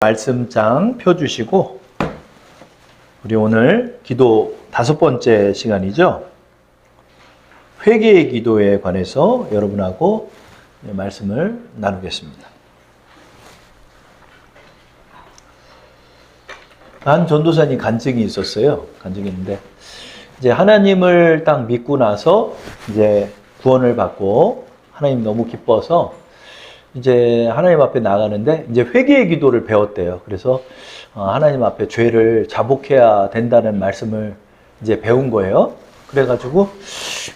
말씀장 펴주시고, 우리 오늘 기도 5번째 시간이죠. 회개의 기도에 관해서 여러분하고 말씀을 나누겠습니다. 한 전도사님 간증이 있었어요. 간증이 있는데, 이제 하나님을 딱 믿고 나서 이제 구원을 받고 하나님 너무 기뻐서 이제 하나님 앞에 나가는데 이제 회개의 기도를 배웠대요. 그래서 하나님 앞에 죄를 자복해야 된다는 말씀을 이제 배운 거예요. 그래가지고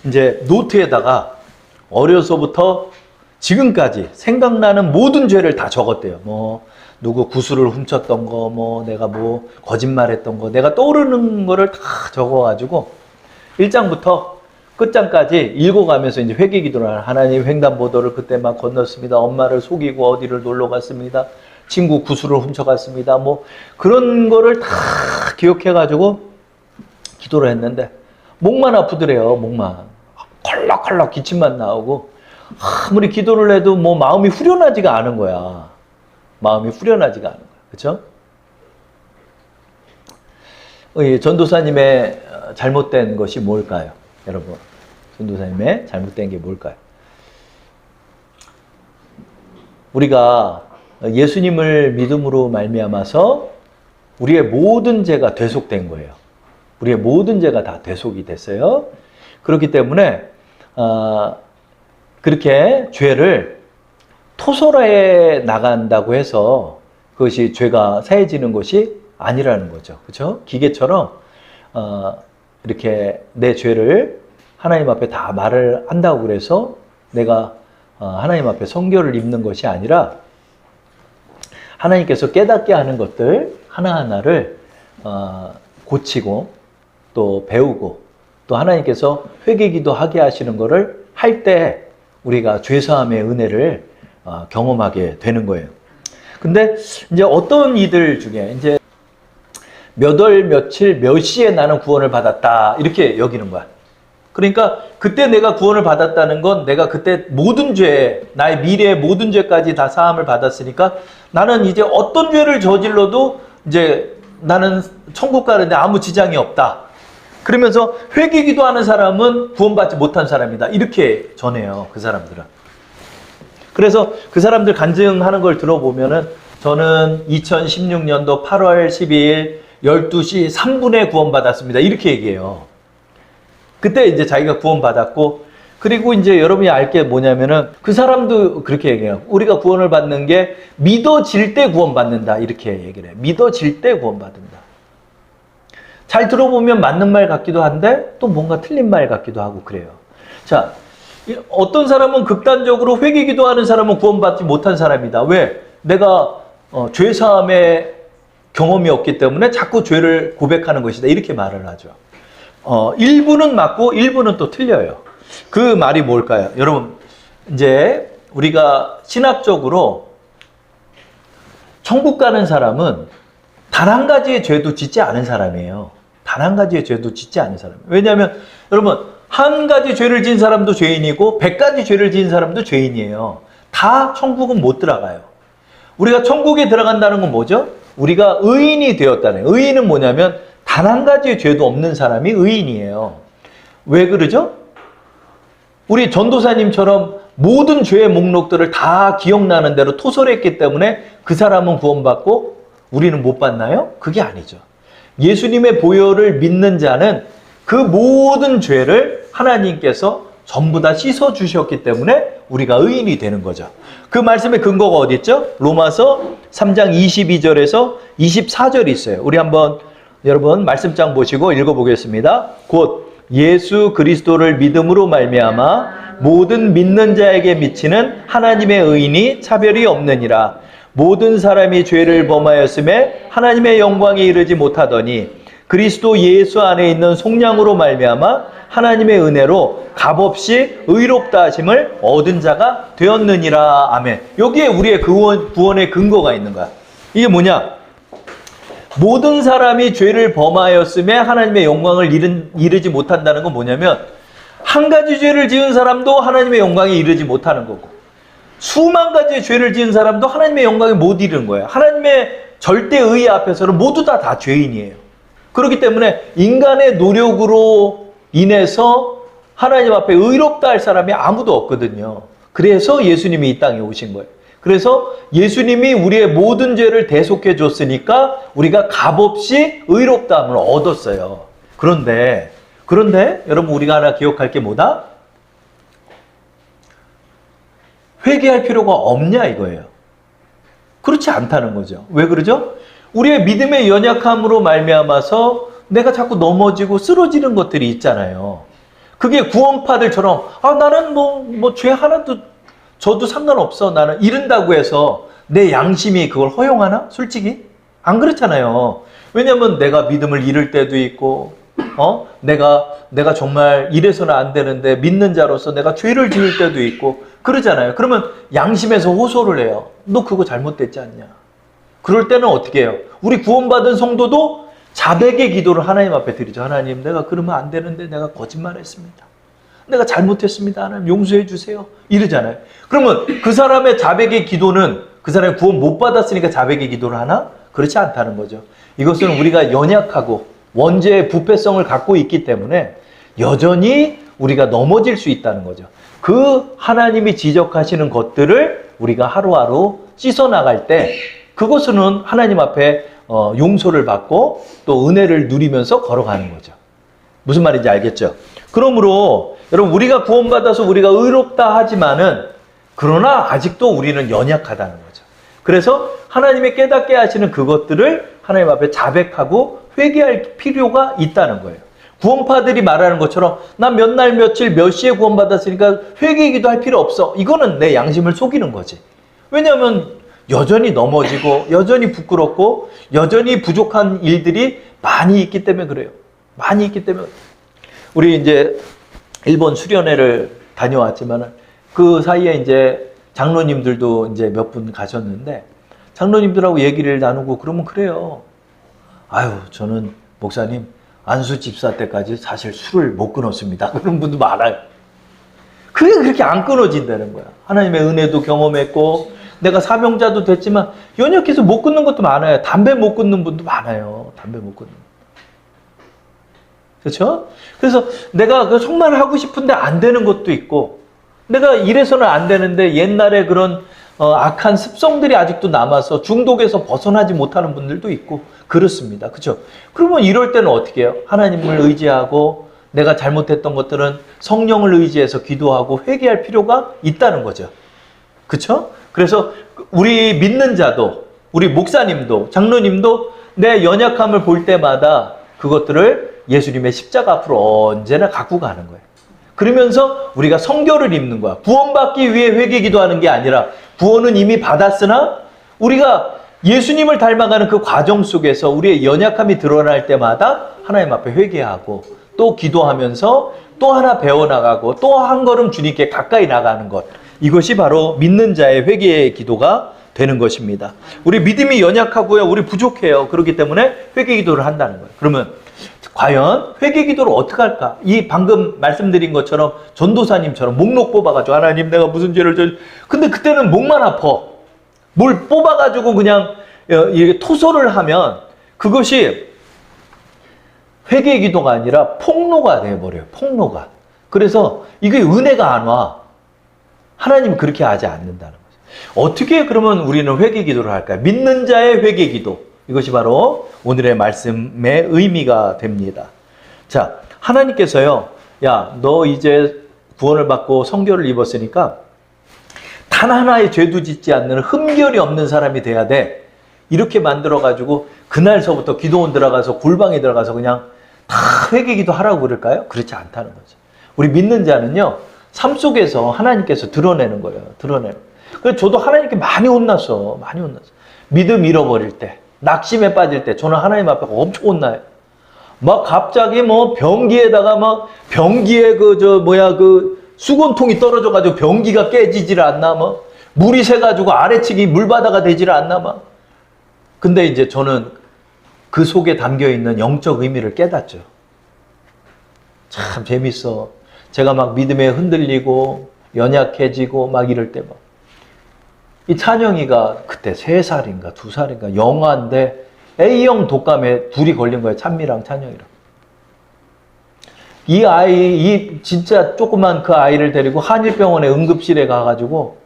이제 노트에다가 어려서부터 지금까지 생각나는 모든 죄를 다 적었대요. 뭐 누구 구슬을 훔쳤던 거, 뭐 내가 뭐 거짓말했던 거, 내가 떠오르는 거를 다 적어가지고 1장부터 끝장까지 읽어가면서 이제 회개 기도를 하나님 횡단보도를 그때 막 건넜습니다. 엄마를 속이고 어디를 놀러 갔습니다. 친구 구슬을 훔쳐갔습니다. 뭐 그런 거를 다 기억해가지고 기도를 했는데 목만 아프더래요. 목만 컬럭컬럭 기침만 나오고 아무리 기도를 해도 뭐 마음이 후련하지가 않은 거야. 마음이 후련하지가 않은 거야. 그렇죠? 전도사님의 잘못된 것이 뭘까요? 여러분, 전도사님의 잘못된 게 뭘까요? 우리가 예수님을 믿음으로 말미암아서 우리의 모든 죄가 대속된 거예요. 우리의 모든 죄가 다 대속이 됐어요. 그렇기 때문에 그렇게 죄를 토설해 나간다고 해서 그것이 죄가 사해지는 것이 아니라는 거죠. 그렇죠? 기계처럼 이렇게 내 죄를 하나님 앞에 다 말을 한다고 그래서 내가 하나님 앞에 성결을 입는 것이 아니라 하나님께서 깨닫게 하는 것들 하나하나를 고치고 또 배우고 또 하나님께서 회개기도 하게 하시는 것을 할 때 우리가 죄사함의 은혜를 경험하게 되는 거예요. 근데 이제 어떤 이들 중에 이제 몇 월, 며칠, 몇 시에 나는 구원을 받았다. 이렇게 여기는 거야. 그러니까 그때 내가 구원을 받았다는 건 내가 그때 모든 죄, 나의 미래의 모든 죄까지 다 사함을 받았으니까 나는 이제 어떤 죄를 저질러도 이제 나는 천국 가는데 아무 지장이 없다. 그러면서 회개기도 하는 사람은 구원받지 못한 사람이다. 이렇게 전해요. 그 사람들은. 그래서 그 사람들 간증하는 걸 들어보면은 저는 2016년도 8월 12일 12시 3분에 구원받았습니다. 이렇게 얘기해요. 그때 이제 자기가 구원받았고, 그리고 이제 여러분이 알 게 뭐냐면은 그 사람도 그렇게 얘기해요. 우리가 구원을 받는 게 믿어질 때 구원받는다. 이렇게 얘기를 해요. 믿어질 때 구원받는다. 잘 들어보면 맞는 말 같기도 한데 또 뭔가 틀린 말 같기도 하고 그래요. 자, 어떤 사람은 극단적으로 회개기도 하는 사람은 구원받지 못한 사람이다. 왜? 내가 죄사함의 경험이 없기 때문에 자꾸 죄를 고백하는 것이다. 이렇게 말을 하죠. 일부는 맞고 일부는 또 틀려요. 그 말이 뭘까요? 여러분, 이제 우리가 신학적으로 천국 가는 사람은 단 한 가지의 죄도 짓지 않은 사람이에요. 단 한 가지의 죄도 짓지 않은 사람이에요. 왜냐하면 여러분, 한 가지 죄를 지은 사람도 죄인이고 100가지 죄를 지은 사람도 죄인이에요. 다 천국은 못 들어가요. 우리가 천국에 들어간다는 건 뭐죠? 우리가 의인이 되었다는 거예요. 의인은 뭐냐면 단 한 가지의 죄도 없는 사람이 의인이에요. 왜 그러죠? 우리 전도사님처럼 모든 죄의 목록들을 다 기억나는 대로 토설했기 때문에 그 사람은 구원받고 우리는 못 받나요? 그게 아니죠. 예수님의 보혈을 믿는 자는 그 모든 죄를 하나님께서 전부 다 씻어주셨기 때문에 우리가 의인이 되는 거죠. 그 말씀의 근거가 어디 있죠? 로마서 3장 22절에서 24절이 있어요. 우리 한번 여러분 말씀장 보시고 읽어보겠습니다. 곧 예수 그리스도를 믿음으로 말미암아 모든 믿는 자에게 미치는 하나님의 의인이 차별이 없느니라. 모든 사람이 죄를 범하였음에 하나님의 영광에 이르지 못하더니 그리스도 예수 안에 있는 속량으로 말미암아 하나님의 은혜로 값없이 의롭다 하심을 얻은 자가 되었느니라. 아멘. 여기에 우리의 구원의 근거가 있는 거야. 이게 뭐냐? 모든 사람이 죄를 범하였음에 하나님의 영광을 이르지 못한다는 건 뭐냐면 한 가지 죄를 지은 사람도 하나님의 영광에 이르지 못하는 거고 수만 가지의 죄를 지은 사람도 하나님의 영광에 못 이르는 거예요. 하나님의 절대 의의 앞에서는 모두 다 죄인이에요. 그렇기 때문에 인간의 노력으로 인해서 하나님 앞에 의롭다 할 사람이 아무도 없거든요. 그래서 예수님이 이 땅에 오신 거예요. 그래서 예수님이 우리의 모든 죄를 대속해 줬으니까 우리가 값없이 의롭다함을 얻었어요. 그런데 여러분 우리가 하나 기억할 게 뭐다? 회개할 필요가 없냐 이거예요. 그렇지 않다는 거죠. 왜 그러죠? 우리의 믿음의 연약함으로 말미암아서 내가 자꾸 넘어지고 쓰러지는 것들이 있잖아요. 그게 구원파들처럼 나는 뭐 죄 하나도 저도 상관없어. 나는 이른다고 해서 내 양심이 그걸 허용하나? 솔직히? 안 그렇잖아요. 왜냐면 내가 믿음을 잃을 때도 있고 내가 정말 이래서는 안 되는데 믿는 자로서 내가 죄를 지을 때도 있고 그러잖아요. 그러면 양심에서 호소를 해요. 너 그거 잘못됐지 않냐? 그럴 때는 어떻게 해요? 우리 구원받은 성도도 자백의 기도를 하나님 앞에 드리죠. 하나님, 내가 그러면 안 되는데 내가 거짓말했습니다. 내가 잘못했습니다. 하나님 용서해 주세요. 이러잖아요. 그러면 그 사람의 자백의 기도는 그 사람이 구원 못 받았으니까 자백의 기도를 하나? 그렇지 않다는 거죠. 이것은 우리가 연약하고 원죄의 부패성을 갖고 있기 때문에 여전히 우리가 넘어질 수 있다는 거죠. 그 하나님이 지적하시는 것들을 우리가 하루하루 씻어나갈 때 그것은 하나님 앞에 용서를 받고 또 은혜를 누리면서 걸어가는 거죠. 무슨 말인지 알겠죠? 그러므로 여러분 우리가 구원받아서 우리가 의롭다 하지만은 그러나 아직도 우리는 연약하다는 거죠. 그래서 하나님의 깨닫게 하시는 그것들을 하나님 앞에 자백하고 회개할 필요가 있다는 거예요. 구원파들이 말하는 것처럼 난 몇 날 며칠 몇 시에 구원받았으니까 회개기도 할 필요 없어. 이거는 내 양심을 속이는 거지. 왜냐하면 여전히 넘어지고 여전히 부끄럽고 여전히 부족한 일들이 많이 있기 때문에 그래요. 많이 있기 때문에. 우리 이제 일본 수련회를 다녀왔지만은 그 사이에 이제 장로님들도 이제 몇 분 가셨는데 장로님들하고 얘기를 나누고 그러면 그래요. 아유, 저는 목사님 안수 집사 때까지 사실 술을 못 끊었습니다. 그런 분도 많아요. 그게 그렇게 안 끊어진다는 거야. 하나님의 은혜도 경험했고 내가 사명자도 됐지만 연약해서 못 끊는 것도 많아요. 담배 못 끊는 분도 많아요. 담배 못 끊는. 그렇죠? 그래서 내가 정말 하고 싶은데 안 되는 것도 있고 내가 이래서는 안 되는데 옛날에 그런 악한 습성들이 아직도 남아서 중독에서 벗어나지 못하는 분들도 있고 그렇습니다. 그렇죠? 그러면 이럴 때는 어떻게 해요? 하나님을 의지하고 내가 잘못했던 것들은 성령을 의지해서 기도하고 회개할 필요가 있다는 거죠. 그렇죠? 그래서 우리 믿는 자도 우리 목사님도 장로님도 내 연약함을 볼 때마다 그것들을 예수님의 십자가 앞으로 언제나 갖고 가는 거예요. 그러면서 우리가 성결을 입는 거야. 구원받기 위해 회개 기도하는 게 아니라 구원은 이미 받았으나 우리가 예수님을 닮아가는 그 과정 속에서 우리의 연약함이 드러날 때마다 하나님 앞에 회개하고 또 기도하면서 또 하나 배워나가고 또 한 걸음 주님께 가까이 나가는 것. 이것이 바로 믿는 자의 회개의 기도가 되는 것입니다. 우리 믿음이 연약하고요. 우리 부족해요. 그렇기 때문에 회개 기도를 한다는 거예요. 그러면 과연 회개 기도를 어떻게 할까? 이 방금 말씀드린 것처럼 전도사님처럼 목록 뽑아가지고 하나님 내가 무슨 죄를 근데 그때는 목만 아파. 뭘 뽑아가지고 그냥 이렇게 토설을 하면 그것이 회개 기도가 아니라 폭로가 돼버려요. 폭로가. 그래서 이게 은혜가 안 와. 하나님은 그렇게 하지 않는다는 거죠. 어떻게 그러면 우리는 회개 기도를 할까요? 믿는 자의 회개 기도. 이것이 바로 오늘의 말씀의 의미가 됩니다. 자, 하나님께서요, 야, 너 이제 구원을 받고 성결을 입었으니까 단 하나의 죄도 짓지 않는 흠결이 없는 사람이 돼야 돼. 이렇게 만들어가지고 그날서부터 기도원 들어가서 골방에 들어가서 그냥 다 회개기도 하라고 그럴까요? 그렇지 않다는 거죠. 우리 믿는 자는요, 삶 속에서 하나님께서 드러내는 거예요. 드러내는. 그래서 저도 하나님께 많이 혼났어. 많이 혼났어. 믿음 잃어버릴 때, 낙심에 빠질 때 저는 하나님 앞에 엄청 혼나요. 막 갑자기 뭐 변기에다가 막 변기에 그 수건통이 떨어져가지고 변기가 깨지질 않나 뭐 물이 새가지고 아래측이 물바다가 되질 않나 막. 근데 이제 저는 그 속에 담겨있는 영적 의미를 깨닫죠. 참 재밌어. 제가 막 믿음에 흔들리고 연약해지고 막 이럴 때 막 이 찬영이가 그때 3살인가 2살인가 영아인데 A형 독감에 둘이 걸린 거예요. 찬미랑 찬영이랑. 이 아이, 이 진짜 조그만 그 아이를 데리고 한일병원에 응급실에 가가지고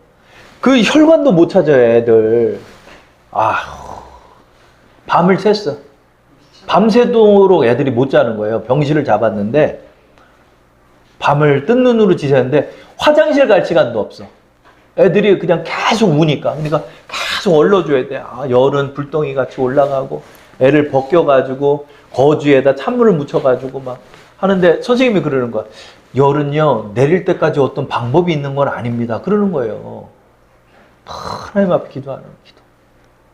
그 혈관도 못 찾아요, 애들. 밤을 샜어. 밤새도록 애들이 못 자는 거예요. 병실을 잡았는데 밤을 뜬 눈으로 지새는데 화장실 갈 시간도 없어. 애들이 그냥 계속 우니까. 그러니까 계속 얼러줘야 돼. 열은 불덩이 같이 올라가고 애를 벗겨가지고 거주에다 찬물을 묻혀가지고 막 하는데 선생님이 그러는 거야. 열은요 내릴 때까지 어떤 방법이 있는 건 아닙니다. 그러는 거예요. 하나님 앞에 기도하는 기도.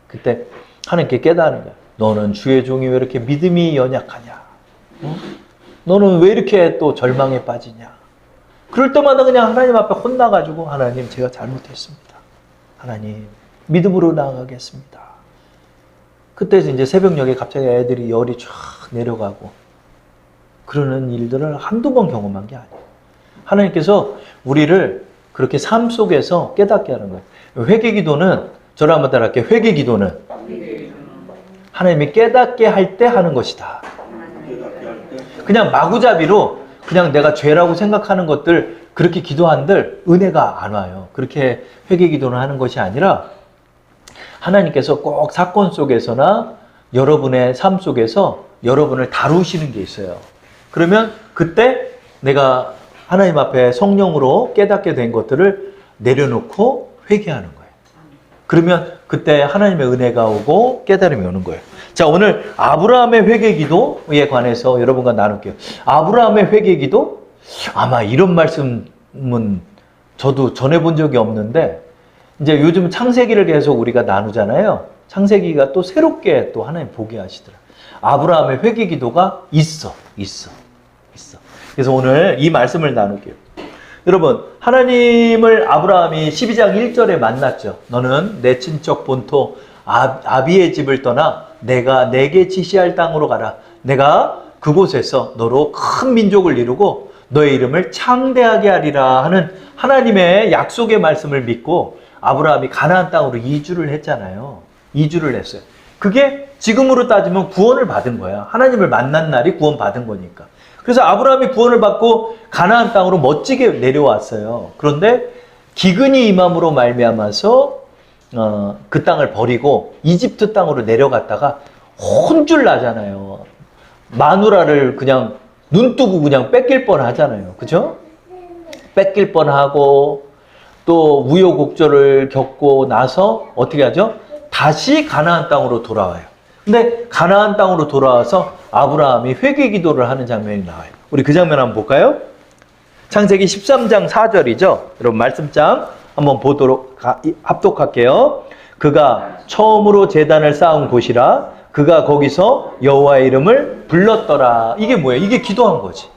그때 하나님께 깨닫는 거야. 너는 주의 종이 왜 이렇게 믿음이 연약하냐? 너는 왜 이렇게 또 절망에 빠지냐? 그럴 때마다 그냥 하나님 앞에 혼나가지고 하나님 제가 잘못했습니다. 하나님 믿음으로 나아가겠습니다. 그때 이제 새벽녘에 갑자기 애들이 열이 쫙 내려가고 그러는 일들을 한두 번 경험한 게 아니에요. 하나님께서 우리를 그렇게 삶 속에서 깨닫게 하는 거예요. 회개기도는 저를 한번 따라할게요. 회개기도는 하나님이 깨닫게 할 때 하는 것이다. 그냥 마구잡이로 그냥 내가 죄라고 생각하는 것들 그렇게 기도한들 은혜가 안 와요. 그렇게 회개기도는 하는 것이 아니라 하나님께서 꼭 사건 속에서나 여러분의 삶 속에서 여러분을 다루시는 게 있어요. 그러면 그때 내가 하나님 앞에 성령으로 깨닫게 된 것들을 내려놓고 회개하는 거예요. 그러면 그때 하나님의 은혜가 오고 깨달음이 오는 거예요. 자, 오늘 아브라함의 회개기도에 관해서 여러분과 나눌게요. 아브라함의 회개기도? 아마 이런 말씀은 저도 전해본 적이 없는데 이제 요즘 창세기를 계속 우리가 나누잖아요. 창세기가 또 새롭게 또 하나님 보게 하시더라. 아브라함의 회개기도가 있어. 그래서 오늘 이 말씀을 나눌게요. 여러분, 하나님을 아브라함이 12장 1절에 만났죠. 너는 내 친척 본토 아비의 집을 떠나 내가 내게 지시할 땅으로 가라. 내가 그곳에서 너로 큰 민족을 이루고 너의 이름을 창대하게 하리라 하는 하나님의 약속의 말씀을 믿고 아브라함이 가나안 땅으로 이주를 했잖아요. 이주를 했어요. 그게 지금으로 따지면 구원을 받은 거야. 하나님을 만난 날이 구원 받은 거니까. 그래서 아브라함이 구원을 받고 가나안 땅으로 멋지게 내려왔어요. 그런데 기근이 임함으로 말미암아서 그 땅을 버리고 이집트 땅으로 내려갔다가 혼줄 나잖아요. 마누라를 그냥 눈 뜨고 그냥 뺏길 뻔 하잖아요. 그죠? 뺏길 뻔 하고 또 우여곡절을 겪고 나서 어떻게 하죠? 다시 가나안 땅으로 돌아와요. 근데 가나안 땅으로 돌아와서 아브라함이 회개 기도를 하는 장면이 나와요. 우리 그 장면 한번 볼까요? 창세기 13장 4절이죠. 여러분 말씀장 한번 보도록 합독할게요. 그가 처음으로 제단을 쌓은 곳이라 그가 거기서 여호와의 이름을 불렀더라. 이게 뭐예요? 이게 기도한 거지.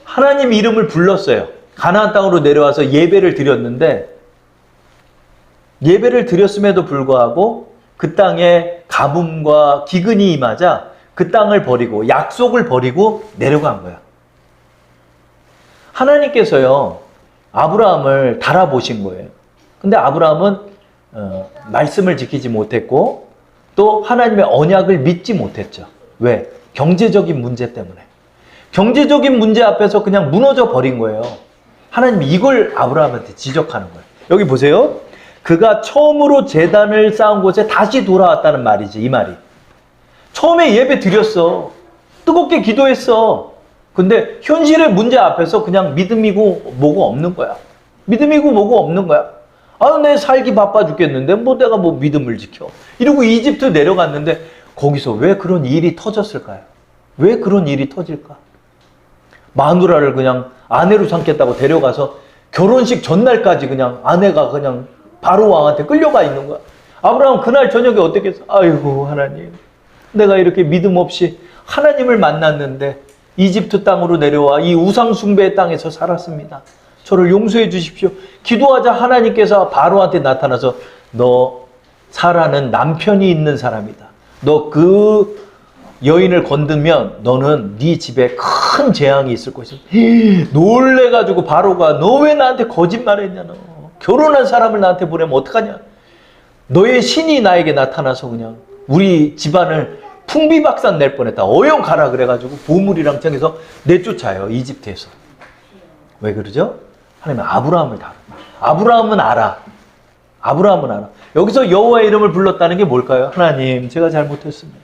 하나님 이름을 불렀어요. 가나안 땅으로 내려와서 예배를 드렸는데 예배를 드렸음에도 불구하고 그 땅에 가뭄과 기근이 임하자 그 땅을 버리고 약속을 버리고 내려간 거야. 하나님께서요 아브라함을 달아보신 거예요. 근데 아브라함은 말씀을 지키지 못했고 또 하나님의 언약을 믿지 못했죠. 왜? 경제적인 문제 때문에. 경제적인 문제 앞에서 그냥 무너져 버린 거예요. 하나님이 이걸 아브라함한테 지적하는 거예요. 여기 보세요. 그가 처음으로 제단을 쌓은 곳에 다시 돌아왔다는 말이지, 이 말이. 처음에 예배 드렸어. 뜨겁게 기도했어. 근데 현실의 문제 앞에서 그냥 믿음이고 뭐고 없는 거야. 믿음이고 뭐고 없는 거야. 내 살기 바빠 죽겠는데 내가 믿음을 지켜. 이러고 이집트 내려갔는데 거기서 왜 그런 일이 터졌을까요? 왜 그런 일이 터질까? 마누라를 그냥 아내로 삼겠다고 데려가서 결혼식 전날까지 그냥 아내가 그냥 바로 왕한테 끌려가 있는 거야. 아브라함 그날 저녁에 어떻게 했어? 아이고 하나님, 내가 이렇게 믿음 없이 하나님을 만났는데 이집트 땅으로 내려와 이 우상 숭배의 땅에서 살았습니다. 저를 용서해 주십시오. 기도하자 하나님께서 바로한테 나타나서 너 사라는 남편이 있는 사람이다. 너 그 여인을 건드면 너는 네 집에 큰 재앙이 있을 것이다. 놀래가지고 바로가 너 왜 나한테 거짓말했냐 너. 결혼한 사람을 나한테 보내면 어떡하냐? 너의 신이 나에게 나타나서 그냥 우리 집안을 풍비박산 낼 뻔했다. 어영 가라 그래가지고 보물이랑 청해서 내쫓아요. 이집트에서. 왜 그러죠? 하나님은 아브라함을 다뤄. 아브라함은 알아. 아브라함은 알아. 여기서 여호와의 이름을 불렀다는 게 뭘까요? 하나님, 제가 잘못했습니다.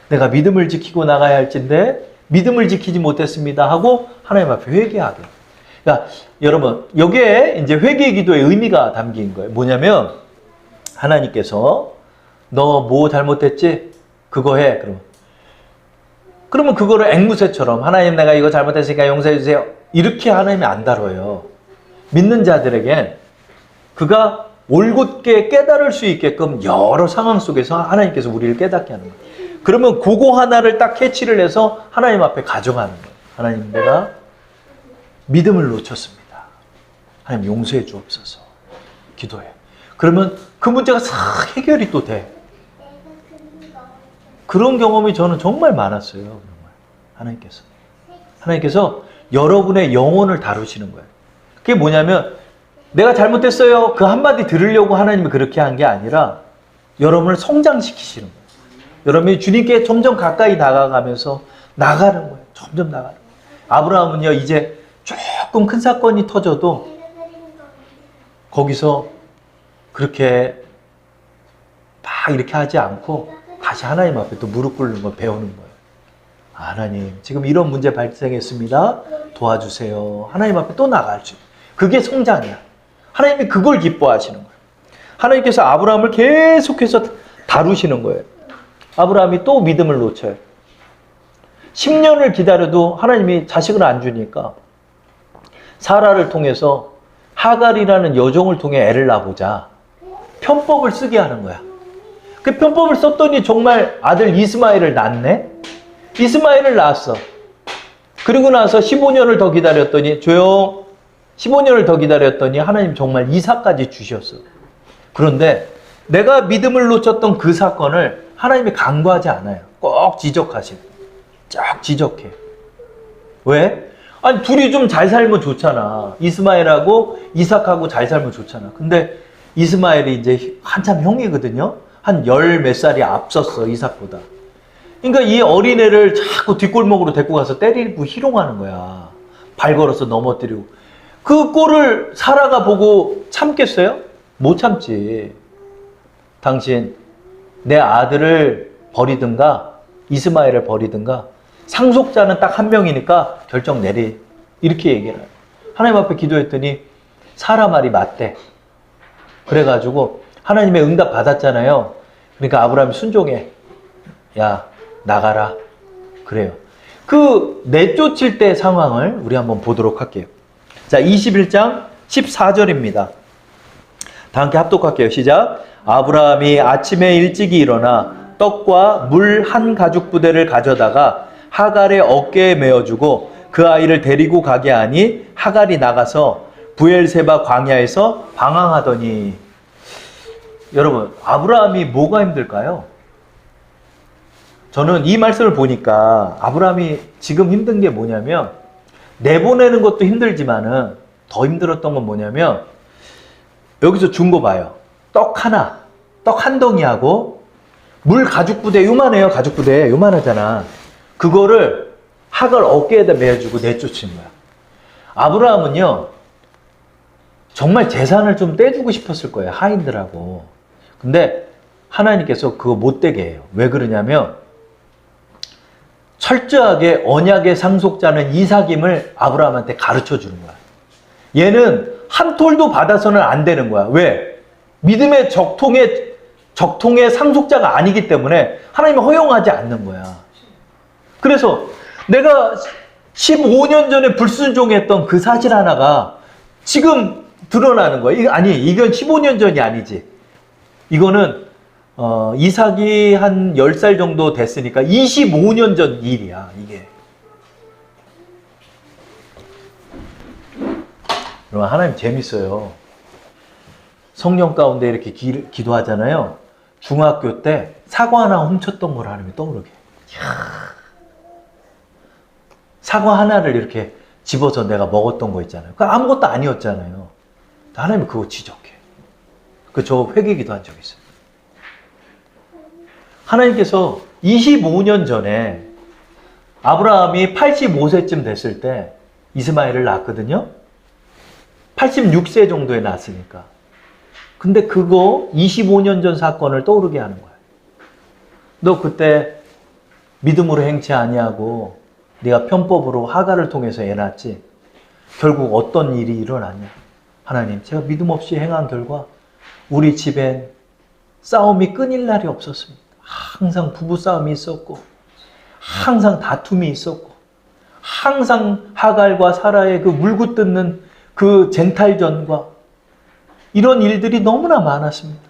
내가 믿음을 지키고 나가야 할진데 믿음을 지키지 못했습니다 하고 하나님 앞에 회개하게. 그러니까 여러분, 여기에 이제 회개 기도의 의미가 담긴 거예요. 뭐냐면 하나님께서 너 뭐 잘못했지? 그거 해. 그러면 그거를 앵무새처럼 하나님 내가 이거 잘못했으니까 용서해 주세요. 이렇게 하나님이 안 다뤄요. 믿는 자들에겐 그가 올곧게 깨달을 수 있게끔 여러 상황 속에서 하나님께서 우리를 깨닫게 하는 거예요. 그러면 그거 하나를 딱 캐치를 해서 하나님 앞에 가져가는 거예요. 하나님, 내가 믿음을 놓쳤습니다. 하나님 용서해 주옵소서. 기도해. 그러면 그 문제가 싹 해결이 또 돼. 그런 경험이 저는 정말 많았어요. 하나님께서 여러분의 영혼을 다루시는 거예요. 그게 뭐냐면 내가 잘못했어요. 그 한마디 들으려고 하나님이 그렇게 한 게 아니라 여러분을 성장시키시는 거예요. 여러분이 주님께 점점 가까이 다가가면서 나가는 거예요. 점점 나가는 거예요. 아브라함은요, 이제 조금 큰 사건이 터져도 거기서 그렇게 막 이렇게 하지 않고 다시 하나님 앞에 또 무릎 꿇는 걸 배우는 거예요. 하나님, 지금 이런 문제 발생했습니다. 도와주세요. 하나님 앞에 또 나갈 수 있어요. 그게 성장이야. 하나님이 그걸 기뻐하시는 거예요. 하나님께서 아브라함을 계속해서 다루시는 거예요. 아브라함이 또 믿음을 놓쳐요. 10년을 기다려도 하나님이 자식을 안 주니까 사라를 통해서 하갈이라는 여종을 통해 애를 낳아보자. 편법을 쓰게 하는 거야. 그 편법을 썼더니 정말 아들 이스마엘을 낳네? 이스마엘을 낳았어. 그리고 나서 15년을 더 기다렸더니 15년을 더 기다렸더니 하나님 정말 이삭까지 주셨어. 그런데 내가 믿음을 놓쳤던 그 사건을 하나님이 간과하지 않아요. 꼭 지적하시고. 쫙 지적해. 왜? 아니 둘이 좀 잘 살면 좋잖아. 이스마엘하고 이삭하고 잘 살면 좋잖아. 근데 이스마엘이 이제 한참 형이거든요. 한 열 몇 살이 앞섰어, 이삭보다. 그러니까 이 어린애를 자꾸 뒷골목으로 데리고 가서 때리고 희롱하는 거야. 발 걸어서 넘어뜨리고. 그 꼴을 사라가 보고 참겠어요? 못 참지. 당신 내 아들을 버리든가 이스마엘을 버리든가 상속자는 딱 한 명이니까 결정 내리. 이렇게 얘기를 해요. 하나님 앞에 기도했더니 사라 말이 맞대. 그래가지고 하나님의 응답 받았잖아요. 그러니까 아브라함이 순종해. 야, 나가라. 그래요. 그 내쫓을 때 상황을 우리 한번 보도록 할게요. 자, 21장 14절입니다. 다 함께 합독할게요. 시작. 아브라함이 아침에 일찍이 일어나 떡과 물 한 가죽 부대를 가져다가 하갈의 어깨에 메어주고 그 아이를 데리고 가게 하니 하갈이 나가서 부엘세바 광야에서 방황하더니. 여러분, 아브라함이 뭐가 힘들까요? 저는 이 말씀을 보니까 아브라함이 지금 힘든 게 뭐냐면 내보내는 것도 힘들지만은 더 힘들었던 건 뭐냐면 여기서 준 거 봐요. 떡 한 덩이하고 물 가죽 부대 요만해요. 가죽 부대 요만하잖아. 그거를 하갈 어깨에다 메어주고 내쫓은 거야. 아브라함은요 정말 재산을 좀 떼주고 싶었을 거예요. 하인들하고. 근데 하나님께서 그거 못 되게 해요. 왜 그러냐면 철저하게 언약의 상속자는 이삭임을 아브라함한테 가르쳐 주는 거야. 얘는 한 톨도 받아서는 안 되는 거야. 왜? 믿음의 적통의 상속자가 아니기 때문에 하나님이 허용하지 않는 거야. 그래서 내가 15년 전에 불순종했던 그 사실 하나가 지금 드러나는 거야. 이건 15년 전이 아니지. 이거는 이삭이 한 10살 정도 됐으니까 25년 전 일이야, 이게. 그럼 하나님 재밌어요. 성령 가운데 이렇게 기도하잖아요. 중학교 때 사과 하나 훔쳤던 걸 하나님이 떠오르게. 사과 하나를 이렇게 집어서 내가 먹었던 거 있잖아요. 그 아무것도 아니었잖아요. 하나님은 그거 지적해. 저 회개기도 한 적이 있어요. 하나님께서 25년 전에 아브라함이 85세쯤 됐을 때 이스마엘을 낳았거든요. 86세 정도에 낳았으니까. 근데 그거 25년 전 사건을 떠오르게 하는 거야. 너 그때 믿음으로 행치 아니하고 네가 편법으로 하갈을 통해서 애 낳았지. 결국 어떤 일이 일어났냐. 하나님, 제가 믿음 없이 행한 결과 우리 집엔 싸움이 끊일 날이 없었습니다. 항상 부부싸움이 있었고 항상 다툼이 있었고 항상 하갈과 사라의 그 물고 뜯는 그 쟁탈전과 이런 일들이 너무나 많았습니다.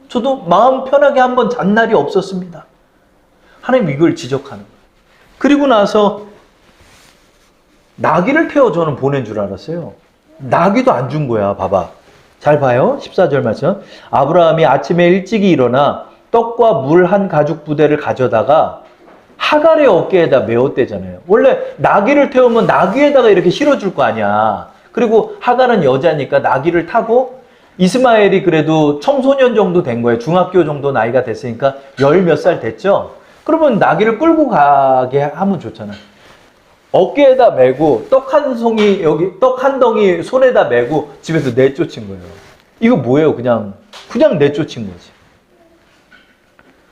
저도 마음 편하게 한번 잔 날이 없었습니다. 하나님 이걸 지적하는 거예요. 그리고 나서 나귀를 태워 저는 보낸 줄 알았어요. 나귀도 안 준 거야. 봐봐. 잘 봐요. 14절 말씀. 아브라함이 아침에 일찍이 일어나 떡과 물 한 가죽 부대를 가져다가 하갈의 어깨에다 메었대잖아요. 원래 나귀를 태우면 나귀에다가 이렇게 실어줄 거 아니야. 그리고 하갈은 여자니까 나귀를 타고 이스마엘이 그래도 청소년 정도 된 거예요. 중학교 정도 나이가 됐으니까 10 몇 살 됐죠. 그러면 나귀를 끌고 가게 하면 좋잖아. 어깨에다 메고 떡 한 송이 여기 떡 한 덩이 손에다 메고 집에서 내쫓은 거예요. 이거 뭐예요? 그냥 내쫓은 거지.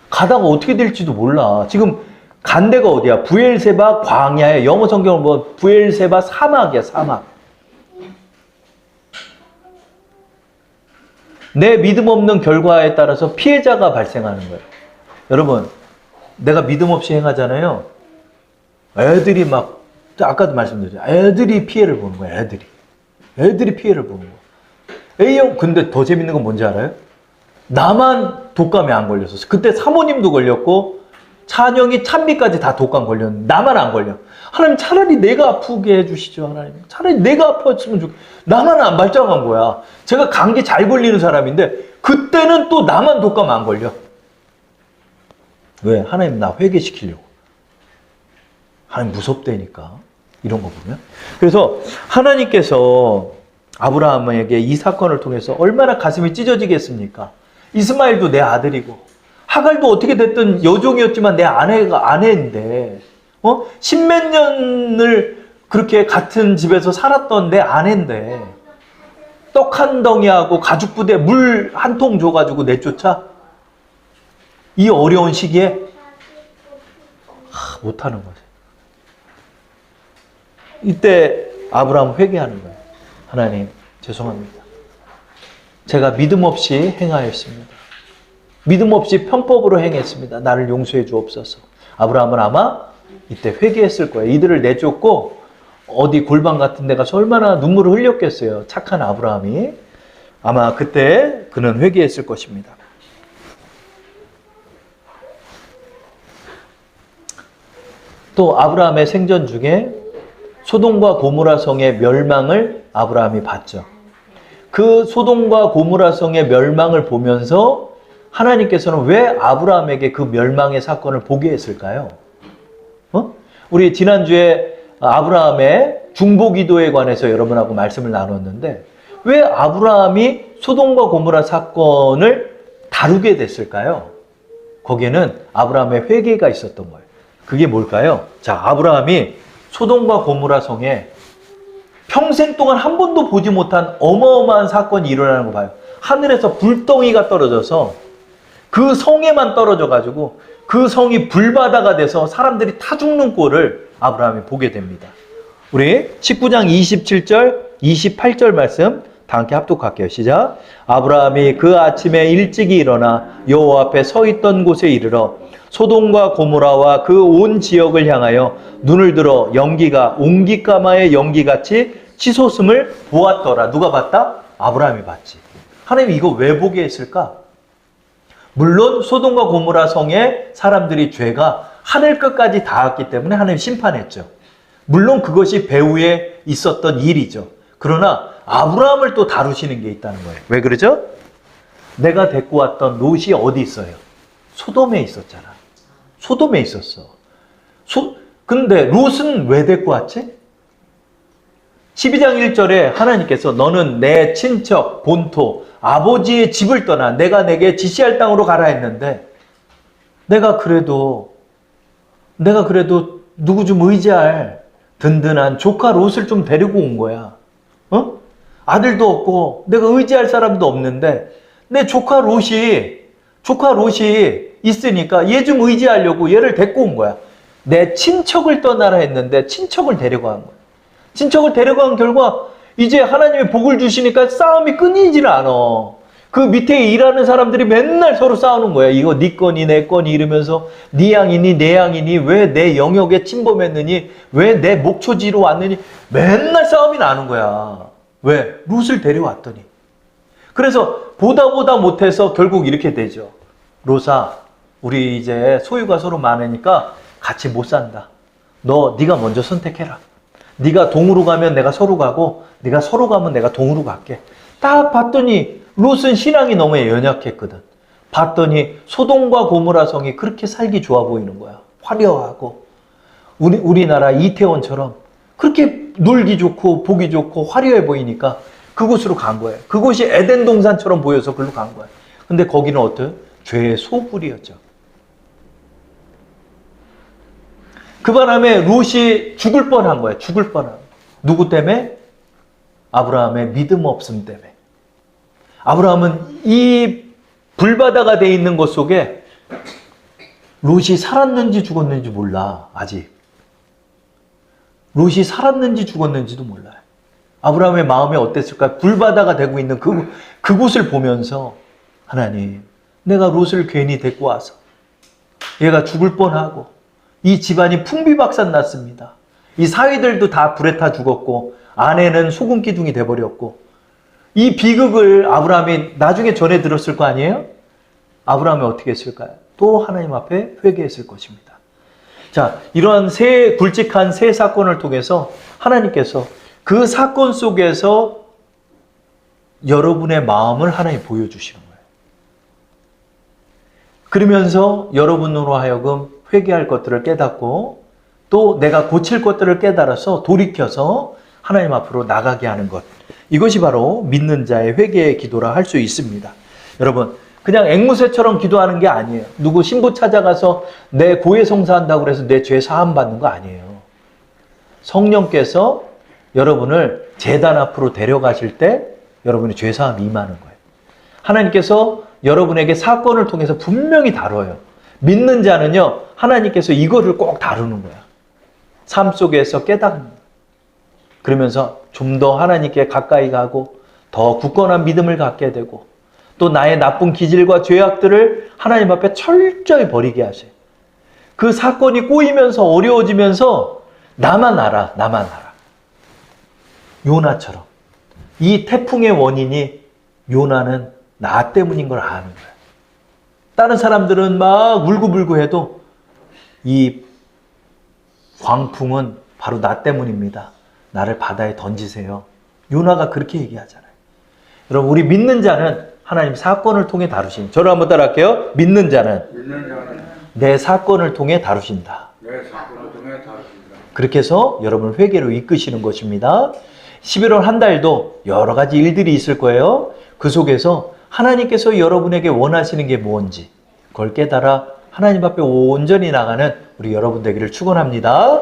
가다가 어떻게 될지도 몰라. 지금 간 데가 어디야? 부엘세바 광야에 영어 성경을 보면 부엘세바 사막이야, 사막. 내 믿음 없는 결과에 따라서 피해자가 발생하는 거예요. 여러분, 내가 믿음 없이 행하잖아요. 애들이 막, 아까도 말씀드렸죠. 애들이 피해를 보는 거예요, 애들이 피해를 보는 거예요. A형, 근데 더 재밌는 건 뭔지 알아요? 나만 독감에 안 걸렸었어. 그때 사모님도 걸렸고, 찬영이 찬미까지 다 독감 걸렸는데, 나만 안 걸려. 하나님 차라리 내가 아프게 해주시죠, 하나님. 차라리 내가 아팠으면 좋겠어. 나만 안 발작한 거야. 제가 감기 잘 걸리는 사람인데, 그때는 또 나만 독감 안 걸려. 왜? 하나님 나 회개시키려고. 하나님 무섭다니까. 이런 거 보면. 그래서 하나님께서 아브라함에게 이 사건을 통해서 얼마나 가슴이 찢어지겠습니까? 이스마엘도 내 아들이고 하갈도 어떻게 됐든 여종이었지만 내 아내인데 십몇 년을 그렇게 같은 집에서 살았던 내 아내인데 떡 한 덩이하고 가죽 부대 물 한 통 줘가지고 내쫓아? 이 어려운 시기에 못하는 거지. 이때 아브라함 회개하는 거예요. 하나님 죄송합니다. 제가 믿음 없이 행하였습니다. 믿음 없이 편법으로 행했습니다. 나를 용서해 주옵소서. 아브라함은 아마 이때 회개했을 거예요. 이들을 내쫓고 어디 골방 같은 데 가서 얼마나 눈물을 흘렸겠어요. 착한 아브라함이. 아마 그때 그는 회개했을 것입니다. 또 아브라함의 생전 중에 소돔과 고모라 성의 멸망을 아브라함이 봤죠. 그 소돔과 고모라 성의 멸망을 보면서 하나님께서는 왜 아브라함에게 그 멸망의 사건을 보게 했을까요? 우리 지난주에 아브라함의 중보기도에 관해서 여러분하고 말씀을 나눴는데 왜 아브라함이 소돔과 고모라 사건을 다루게 됐을까요? 거기에는 아브라함의 회개가 있었던 거예요. 그게 뭘까요? 자, 아브라함이 소돔과 고모라 성에 평생 동안 한 번도 보지 못한 어마어마한 사건이 일어나는 거 봐요. 하늘에서 불덩이가 떨어져서 그 성에만 떨어져가지고 그 성이 불바다가 돼서 사람들이 타 죽는 꼴을 아브라함이 보게 됩니다. 우리 19장 27절, 28절 말씀 다 함께 합독할게요. 시작. 아브라함이 그 아침에 일찍이 일어나 여호와 앞에 서 있던 곳에 이르러 소돔과 고모라와 그 온 지역을 향하여 눈을 들어 연기가 옹기까마의 연기같이 치솟음을 보았더라. 누가 봤다? 아브라함이 봤지. 하나님이 이거 왜 보게 했을까? 물론 소돔과 고모라 성의 사람들이 죄가 하늘 끝까지 닿았기 때문에 하나님이 심판했죠. 물론 그것이 배후에 있었던 일이죠. 그러나 아브라함을 또 다루시는 게 있다는 거예요. 왜 그러죠? 내가 데리고 왔던 롯이 어디 있어요? 소돔에 있었잖아. 소돔에 있었어. 근데 롯은 왜 데리고 왔지? 12장 1절에 하나님께서 너는 내 친척, 본토, 아버지의 집을 떠나 내가 내게 지시할 땅으로 가라 했는데 내가 그래도 누구 좀 의지할 든든한 조카 롯을 좀 데리고 온 거야. 아들도 없고 내가 의지할 사람도 없는데 내 조카 롯이 있으니까 얘 좀 의지하려고 얘를 데리고 온 거야. 내 친척을 떠나라 했는데 친척을 데려간 거야. 친척을 데려간 결과 이제 하나님의 복을 주시니까 싸움이 끊이질 않아. 그 밑에 일하는 사람들이 맨날 서로 싸우는 거야. 이거 네 건이 내 건이 이러면서 네 양이니 내 양이니 왜 내 영역에 침범했느니 왜 내 목초지로 왔느니 맨날 싸움이 나는 거야. 왜? 롯을 데려왔더니. 그래서 보다 못해서 결국 이렇게 되죠. 롯아, 우리 이제 소유가 서로 많으니까 같이 못 산다. 네가 먼저 선택해라. 네가 동으로 가면 내가 서로 가고 네가 서로 가면 내가 동으로 갈게. 딱 봤더니 롯은 신앙이 너무 연약했거든. 봤더니 소돔과 고모라 성이 그렇게 살기 좋아 보이는 거야. 화려하고 우리나라 이태원처럼 그렇게 놀기 좋고 보기 좋고 화려해 보이니까 그곳으로 간 거예요. 그곳이 에덴 동산처럼 보여서 그걸로 간 거예요. 근데 거기는 어때요? 죄의 소굴이었죠. 그 바람에 롯이 죽을 뻔한 거예요. 죽을 뻔한 거예요. 누구 때문에? 아브라함의 믿음 없음 때문에. 아브라함은 이 불바다가 돼 있는 것 속에 롯이 살았는지 죽었는지 몰라. 아직. 롯이 살았는지 죽었는지도 몰라요. 아브라함의 마음이 어땠을까? 불바다가 되고 있는 그곳을 보면서 하나님, 내가 롯을 괜히 데리고 와서 얘가 죽을 뻔하고 이 집안이 풍비박산 났습니다. 이 사위들도 다 불에 타 죽었고 아내는 소금 기둥이 돼버렸고 이 비극을 아브라함이 나중에 전해 들었을 거 아니에요? 아브라함이 어떻게 했을까요? 또 하나님 앞에 회개했을 것입니다. 자, 이러한 굵직한 세 사건을 통해서 하나님께서 그 사건 속에서 여러분의 마음을 하나님 보여주시는 거예요. 그러면서 여러분으로 하여금 회개할 것들을 깨닫고 또 내가 고칠 것들을 깨달아서 돌이켜서 하나님 앞으로 나가게 하는 것. 이것이 바로 믿는 자의 회개의 기도라 할 수 있습니다. 여러분, 그냥 앵무새처럼 기도하는 게 아니에요. 누구 신부 찾아가서 내 고해 성사한다고 그래서 내 죄 사함 받는 거 아니에요. 성령께서 여러분을 제단 앞으로 데려가실 때 여러분의 죄 사함이 임하는 거예요. 하나님께서 여러분에게 사건을 통해서 분명히 다뤄요. 믿는 자는요, 하나님께서 이거를 꼭 다루는 거야. 삶 속에서 깨닫는 거야. 그러면서 좀 더 하나님께 가까이 가고 더 굳건한 믿음을 갖게 되고 또 나의 나쁜 기질과 죄악들을 하나님 앞에 철저히 버리게 하세요. 그 사건이 꼬이면서 어려워지면서 나만 알아. 요나처럼. 이 태풍의 원인이 요나는 나 때문인 걸 아는 거야. 다른 사람들은 막 울고불고 해도 이 광풍은 바로 나 때문입니다. 나를 바다에 던지세요. 요나가 그렇게 얘기하잖아요. 여러분, 우리 믿는 자는 하나님 사건을 통해 다루신. 저를 한번 따라 할게요. 믿는 자는 내 사건을 통해 다루신다. 그렇게 해서 여러분을 회개로 이끄시는 것입니다. 11월 한 달도 여러 가지 일들이 있을 거예요. 그 속에서 하나님께서 여러분에게 원하시는 게 뭔지 그걸 깨달아 하나님 앞에 온전히 나가는 우리 여러분 되기를 축원합니다.